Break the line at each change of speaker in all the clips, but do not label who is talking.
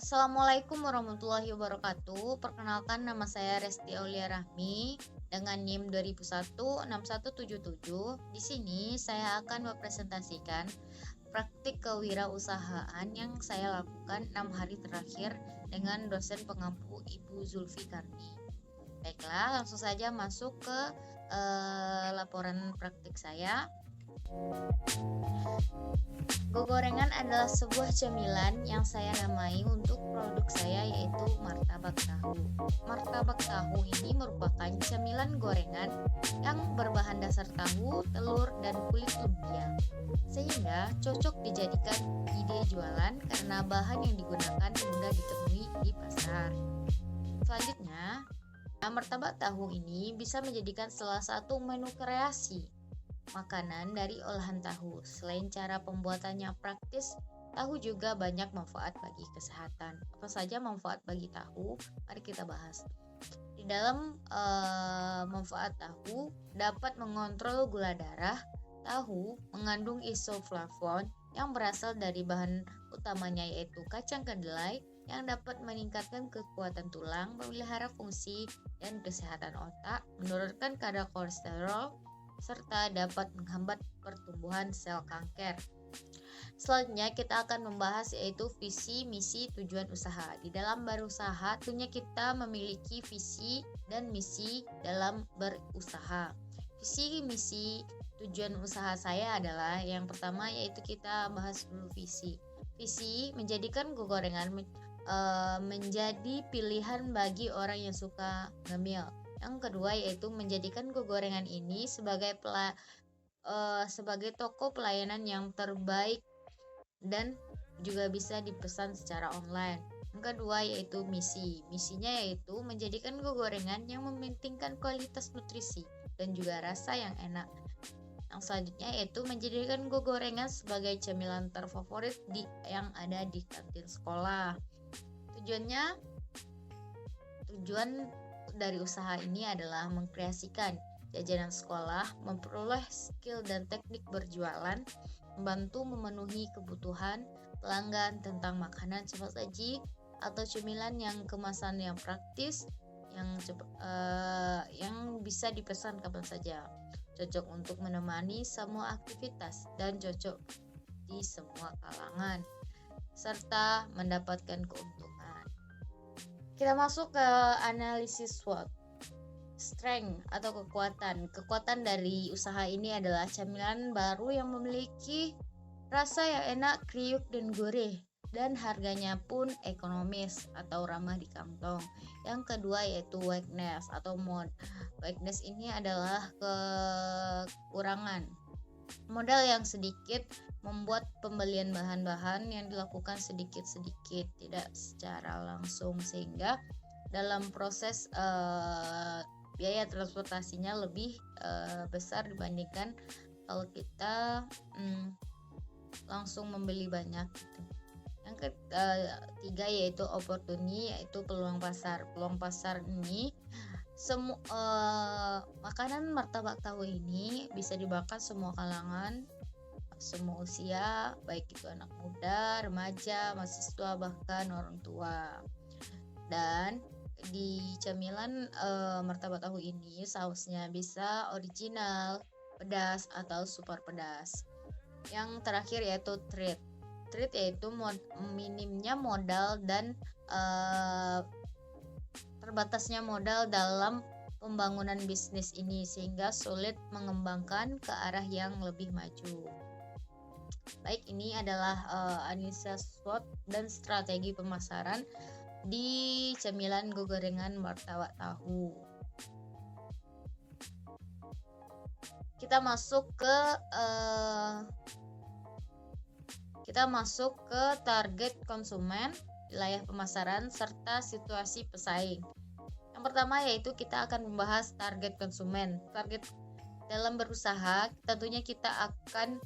Assalamualaikum warahmatullahi wabarakatuh. Perkenalkan, nama saya Resti Aulia Rahmi dengan NIM 20016177. Di sini saya akan mempresentasikan praktik kewirausahaan yang saya lakukan 6 hari terakhir dengan dosen pengampu Ibu Zulfikarni. Baiklah, langsung saja masuk ke laporan praktik saya. Gorengan adalah sebuah cemilan yang saya namai untuk produk saya, yaitu martabak tahu. Martabak tahu ini merupakan cemilan gorengan yang berbahan dasar tahu, telur, dan kulit lumpia, sehingga cocok dijadikan ide jualan karena bahan yang digunakan mudah ditemui di pasar. Selanjutnya, martabak tahu ini bisa menjadikan salah satu menu kreasi makanan dari olahan tahu. Selain cara pembuatannya praktis, tahu juga banyak manfaat bagi kesehatan. Apa saja manfaat bagi tahu? Mari kita bahas. Di dalam manfaat tahu dapat mengontrol gula darah. Tahu mengandung isoflavon yang berasal dari bahan utamanya, yaitu kacang kedelai, yang dapat meningkatkan kekuatan tulang, memelihara fungsi dan kesehatan otak, menurunkan kadar kolesterol, serta dapat menghambat pertumbuhan sel kanker. Selanjutnya kita akan membahas yaitu visi, misi, tujuan usaha. Di dalam berusaha tentunya kita memiliki visi dan misi dalam berusaha. Visi, misi, tujuan usaha saya adalah yang pertama yaitu kita bahas dulu visi. Visi menjadikan gorengan menjadi pilihan bagi orang yang suka ngemil. Yang kedua yaitu menjadikan gorengan ini sebagai toko pelayanan yang terbaik dan juga bisa dipesan secara online. Yang kedua yaitu misi. Misinya yaitu menjadikan gorengan yang mementingkan kualitas nutrisi dan juga rasa yang enak. Yang selanjutnya yaitu menjadikan gorengan sebagai cemilan terfavorit yang ada di kantin sekolah. Tujuan dari usaha ini adalah mengkreasikan jajanan sekolah, memperoleh skill dan teknik berjualan, membantu memenuhi kebutuhan pelanggan tentang makanan cepat saji atau cemilan yang kemasan yang praktis, yang bisa dipesan kapan saja, cocok untuk menemani semua aktivitas dan cocok di semua kalangan, serta mendapatkan keuntungan. Kita masuk ke analisis SWOT. Strength atau kekuatan. Kekuatan dari usaha ini adalah cemilan baru yang memiliki rasa yang enak, kriuk, dan gurih, dan harganya pun ekonomis atau ramah di kantong. Yang kedua yaitu weakness atau mod. Weakness ini adalah kekurangan. Modal yang sedikit membuat pembelian bahan-bahan yang dilakukan sedikit-sedikit, tidak secara langsung, sehingga dalam proses biaya transportasinya lebih besar dibandingkan kalau kita langsung membeli banyak gitu. Yang ketiga yaitu opportunity, yaitu peluang pasar. Peluang pasar ini makanan martabak tahu ini bisa dimakan semua kalangan, semua usia, baik itu anak muda, remaja, mahasiswa, bahkan orang tua. Dan di cemilan martabak tahu ini sausnya bisa original, pedas, atau super pedas. Yang terakhir yaitu treat yaitu minimnya modal dan terbatasnya modal dalam pembangunan bisnis ini, sehingga sulit mengembangkan ke arah yang lebih maju. Baik, ini adalah analisis SWOT dan strategi pemasaran di cemilan gorengan martabak tahu. Kita masuk ke target konsumen, wilayah pemasaran, serta situasi pesaing. Yang pertama yaitu kita akan membahas target konsumen. Target dalam berusaha tentunya kita akan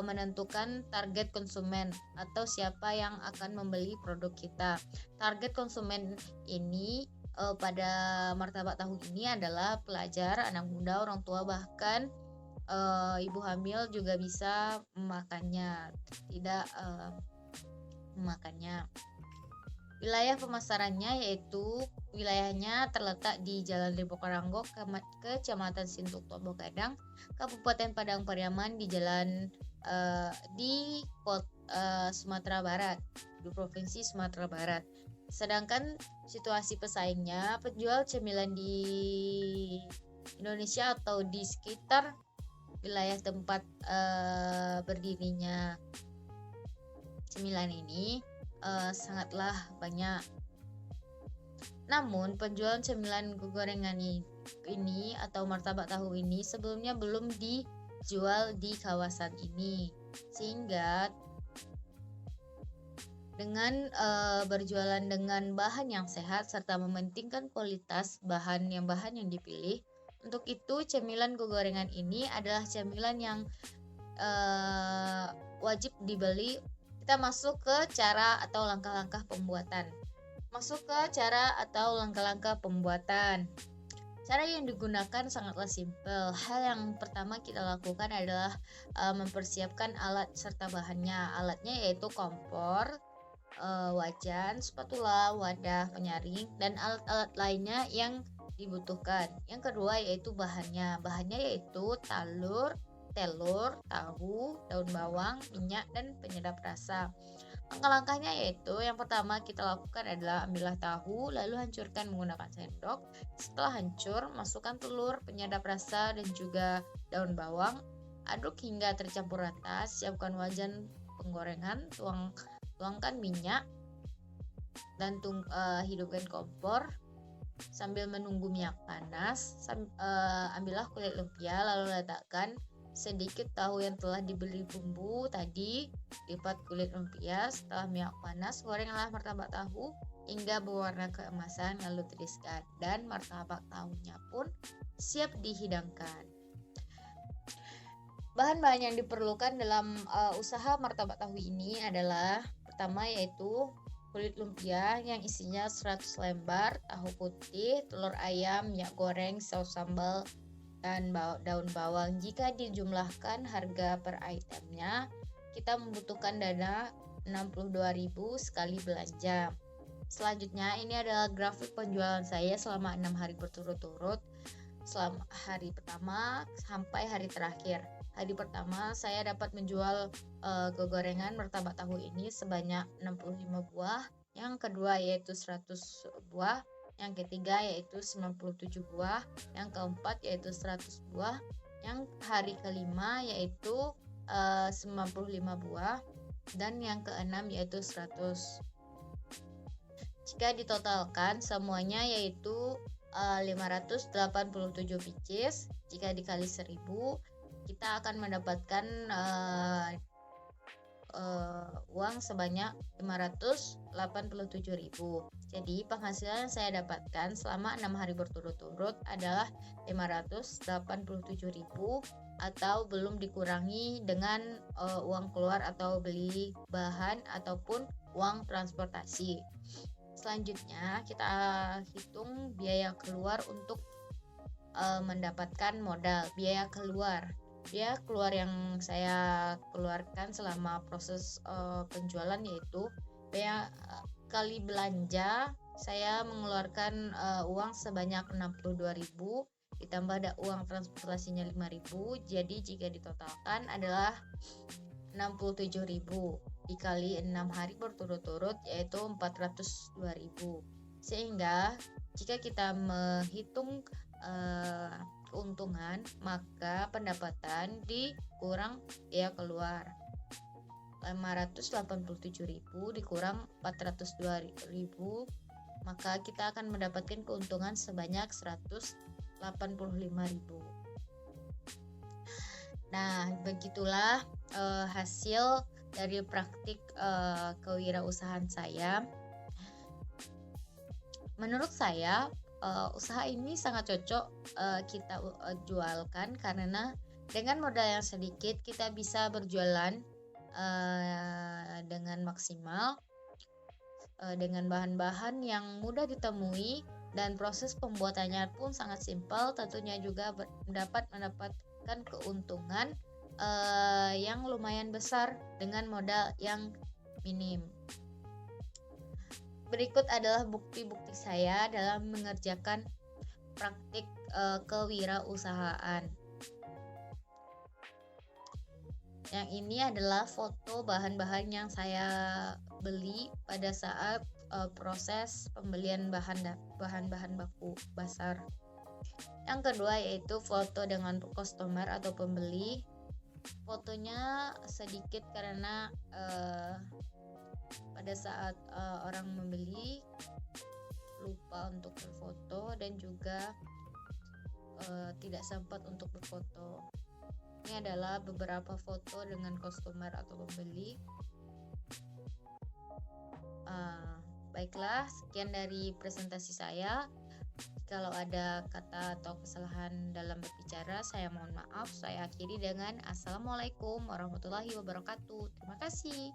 menentukan target konsumen atau siapa yang akan membeli produk kita. Target konsumen ini pada martabak tahu ini adalah pelajar, anak muda, orang tua, bahkan ibu hamil juga bisa memakannya, tidak memakannya. Wilayah pemasarannya yaitu wilayahnya terletak di Jalan Limpo Karanggo, Kecamatan Sintuk Tobo Gadang, Kabupaten Padang Pariaman, di Sumatera Barat, di Provinsi Sumatera Barat. Sedangkan situasi pesaingnya, penjual cemilan di Indonesia atau di sekitar wilayah tempat berdirinya cemilan ini sangatlah banyak. Namun penjualan cemilan gorengan ini atau martabak tahu ini sebelumnya belum dijual di kawasan ini, sehingga dengan berjualan dengan bahan yang sehat serta mementingkan kualitas bahan yang dipilih, untuk itu cemilan gorengan ini adalah cemilan yang wajib dibeli. Kita masuk ke cara atau langkah-langkah pembuatan. Cara yang digunakan sangatlah simpel. Hal yang pertama kita lakukan adalah mempersiapkan alat serta bahannya. Alatnya yaitu kompor, wajan, spatula, wadah, penyaring, dan alat-alat lainnya yang dibutuhkan. Yang kedua yaitu bahannya. Bahannya yaitu telur, tahu, daun bawang, minyak, dan penyedap rasa. Langkah-langkahnya yaitu yang pertama kita lakukan adalah ambillah tahu, lalu hancurkan menggunakan sendok. Setelah hancur, masukkan telur, penyedap rasa, dan juga daun bawang. Aduk hingga tercampur rata. Siapkan wajan penggorengan, tuangkan minyak, dan hidupkan kompor. Sambil menunggu minyak panas, ambillah kulit lumpia, lalu letakkan sedikit tahu yang telah diberi bumbu tadi, lipat kulit lumpia. Setelah minyak panas, gorenglah martabak tahu hingga berwarna keemasan, lalu tiriskan, dan martabak tahunya pun siap dihidangkan. Bahan-bahan yang diperlukan dalam usaha martabak tahu ini adalah pertama yaitu kulit lumpia yang isinya 100 lembar, tahu putih, telur ayam, minyak goreng, saus sambal, dan daun bawang. Jika dijumlahkan harga per itemnya, kita membutuhkan dana 62.000 sekali belanja. Selanjutnya, ini adalah grafik penjualan saya selama 6 hari berturut-turut, selama hari pertama sampai hari terakhir. Hari pertama saya dapat menjual gorengan martabak tahu ini sebanyak 65 buah, yang kedua yaitu 100 buah, yang ketiga yaitu 97 buah, yang keempat yaitu 100 buah, yang hari kelima yaitu 95 buah, dan yang keenam yaitu 100. Jika ditotalkan semuanya yaitu 587 pieces. Jika dikali 1000, kita akan mendapatkan uang sebanyak 587.000. Jadi penghasilan yang saya dapatkan selama 6 hari berturut-turut adalah 587.000, atau belum dikurangi dengan uang keluar atau beli bahan ataupun uang transportasi. Selanjutnya kita hitung biaya keluar untuk mendapatkan modal. Biaya keluar yang saya keluarkan selama proses penjualan yaitu biaya kali belanja. Saya mengeluarkan uang sebanyak 62.000, ditambah ada uang transportasinya 5.000. Jadi jika ditotalkan adalah 67.000 dikali 6 hari berturut-turut yaitu 402.000. Sehingga jika kita menghitung keuntungan, maka pendapatan dikurang biaya keluar. 587.000 dikurang 402.000, maka kita akan mendapatkan keuntungan sebanyak 185.000. Nah, begitulah hasil dari praktik kewirausahaan saya. Menurut saya usaha ini sangat cocok kita jualkan, karena dengan modal yang sedikit kita bisa berjualan dengan maksimal, dengan bahan-bahan yang mudah ditemui, dan proses pembuatannya pun sangat simpel. Tentunya juga dapat mendapatkan keuntungan yang lumayan besar dengan modal yang minim. Berikut adalah bukti-bukti saya dalam mengerjakan praktik kewirausahaan. Yang ini adalah foto bahan-bahan yang saya beli pada saat proses pembelian bahan-bahan baku basar. Yang kedua yaitu foto dengan customer atau pembeli. Fotonya sedikit karena pada saat orang membeli lupa untuk berfoto dan juga tidak sempat untuk berfoto. Ini adalah beberapa foto dengan customer atau pembeli. Baiklah, sekian dari presentasi saya. Kalau ada kata atau kesalahan dalam berbicara, saya mohon maaf. Saya akhiri dengan Assalamualaikum warahmatullahi wabarakatuh. Terima kasih.